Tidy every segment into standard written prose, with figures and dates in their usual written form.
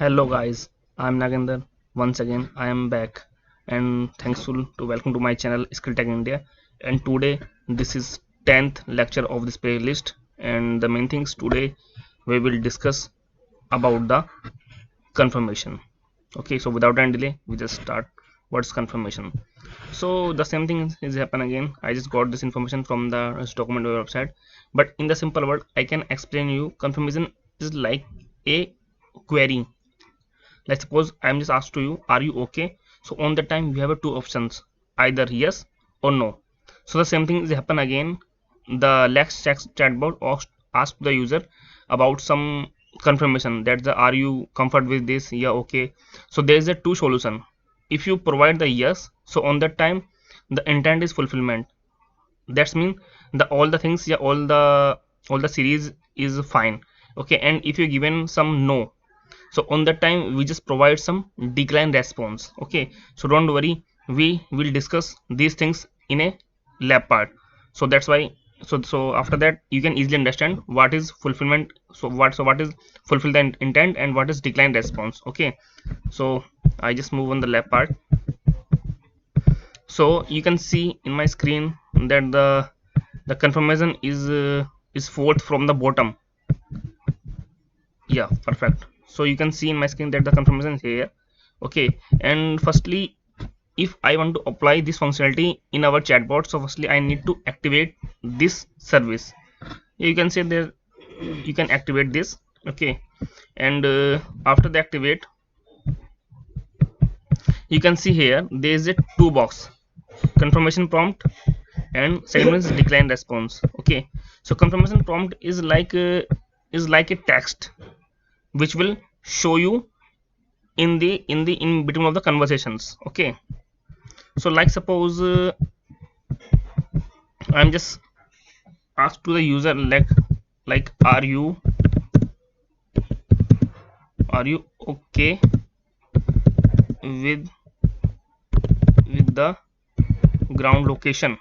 Hello guys, I'm Nagendra. Once again, I am back and thankful to welcome to my channel Skill Tech India. And today, this is 10th lecture of this playlist. And the main things today we will discuss about the confirmation. Okay, so without any delay, we just start. What's confirmation? So the same thing is happen again. I just got this information from the document website, but in the simple word, I can explain you. Confirmation is like a query. Let's suppose I'm just asked to you, are you okay? So on the time we have two options, either yes or no. So the same thing is happen again. The LEX chatbot asked the user about some confirmation that the are you comfort with this, yeah, okay. So there is a two solution. If you provide the yes, so on that time the intent is fulfillment. That's mean the all the things, yeah, all the series is fine, okay. And if you given some no, so on that time we just provide some decline response, okay. So don't worry, we will discuss these things in a lab part. So that's why, so after that you can easily understand what is fulfillment. So what is fulfill the intent and what is decline response, okay. So I just move on the lab part. So you can see in my screen that the confirmation is fourth from the bottom. Yeah, perfect. So you can see in my screen that the confirmation is here, okay. And firstly, if I want to apply this functionality in our chatbot, so firstly I need to activate this service. You can say there you can activate this, okay. And after the activate, you can see here there is a two box, confirmation prompt and second one is decline response, okay. So confirmation prompt is like a text which will show you in between of the conversations, okay. So like suppose I'm just asked to the user like are you okay with the ground location,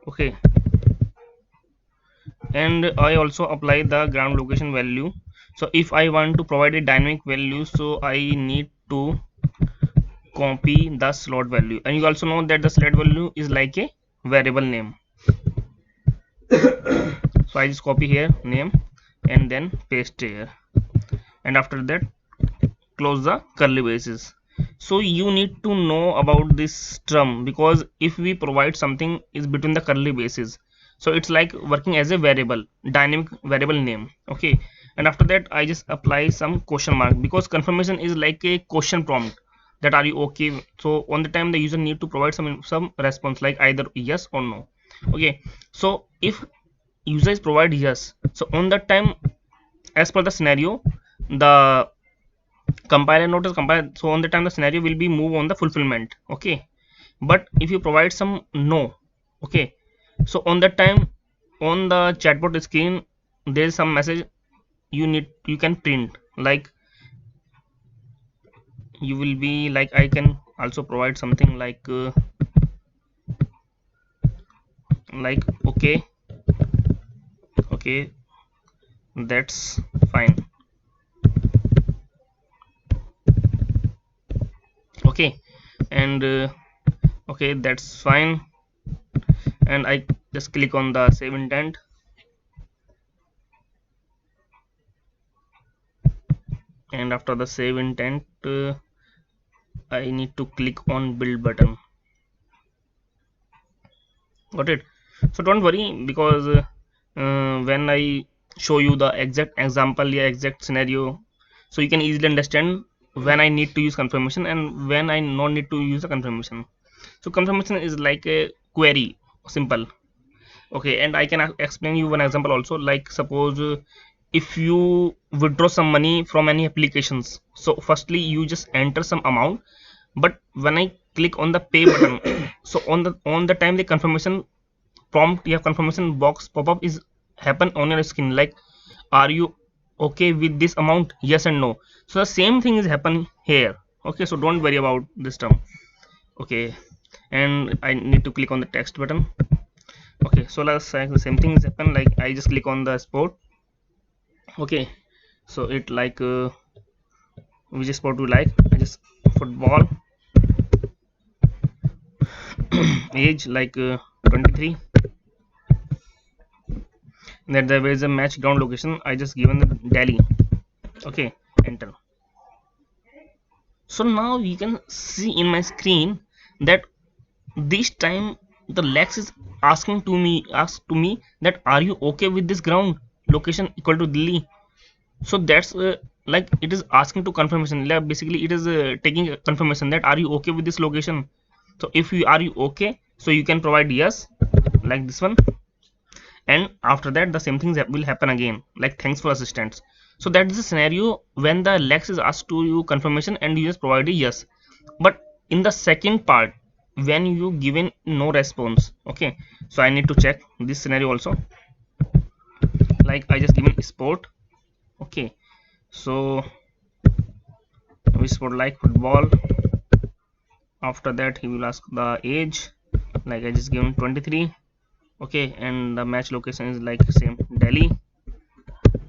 okay. And I also apply the ground location value. So if I want to provide a dynamic value, so I need to copy the slot value. And you also know that the slot value is like a variable name. So I just copy here name and then paste here, and after that close the curly braces. So you need to know about this term, because if we provide something is between the curly braces, so it's like working as a variable, dynamic variable name, okay. And after that I just apply some question mark, because confirmation is like a question prompt, that are you okay. So on the time the user need to provide some response like either yes or no, okay. So if user is provide yes, so on that time as per the scenario, the compiler notice compile, so on the time the scenario will be move on the fulfillment, okay. But if you provide some no, okay, so on that time on the chatbot screen there is some message you can print, like you will be like, I can also provide something like okay, okay, that's fine, okay. And okay, that's fine. And I just click on the save intent, and after the save intent I need to click on build button, got it. So don't worry, because when I show you the exact example, yeah, exact scenario, so you can easily understand when I need to use confirmation and when I not need to use the confirmation. So confirmation is like a query, simple, okay. And I can explain you one example also, like suppose if you withdraw some money from any applications, so firstly you just enter some amount, but when I click on the pay button, so on the time the confirmation prompt, your confirmation box pop-up is happen on your screen, like are you okay with this amount, yes and no. So the same thing is happen here, okay. So don't worry about this term, okay. And I need to click on the text button, okay. So let's say the same thing is happen, like I just click on the sport, okay. So it like which sport you like. I just football. Age like 23. That there is a match ground location. I just given the Delhi. Okay, enter. So now you can see in my screen that this time the Lex is asking to me that are you okay with this ground location equal to Delhi. So that's like it is asking to confirmation, like basically it is taking a confirmation that are you okay with this location. So if you are you okay, so you can provide yes like this one, and after that the same things will happen again like thanks for assistance. So that is the scenario when the Lex is asked to you confirmation and you just provide a yes. But in the second part, when you given no response, okay, so I need to check this scenario also. Like I just given sport, okay, so we sport like football. After that he will ask the age, like I just given 23, okay, and the match location is like same Delhi,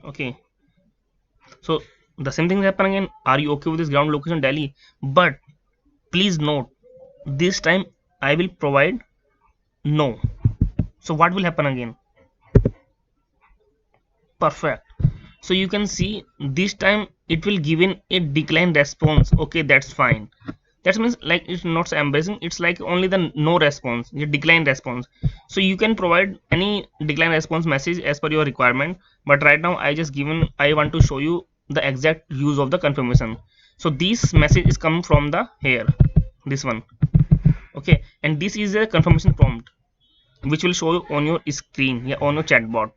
okay. So the same thing happen again, are you okay with this ground location Delhi? But please note, this time I will provide no. So what will happen again? Perfect. So you can see this time it will given a decline response. Okay, that's fine. That means like it's not so embarrassing, it's like only the no response, the decline response. So you can provide any decline response message as per your requirement, but right now I want to show you the exact use of the confirmation. So this message is come from the here, this one, okay, and this is a confirmation prompt which will show on your screen, yeah, on your chatbot,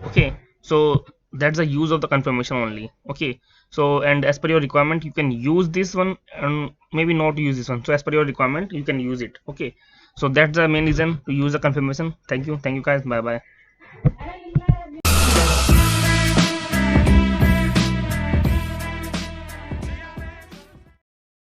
okay. So that's the use of the confirmation only, okay. So and as per your requirement you can use this one and maybe not use this one, so as per your requirement you can use it, okay. So that's the main reason to use the confirmation. Thank you guys, bye bye.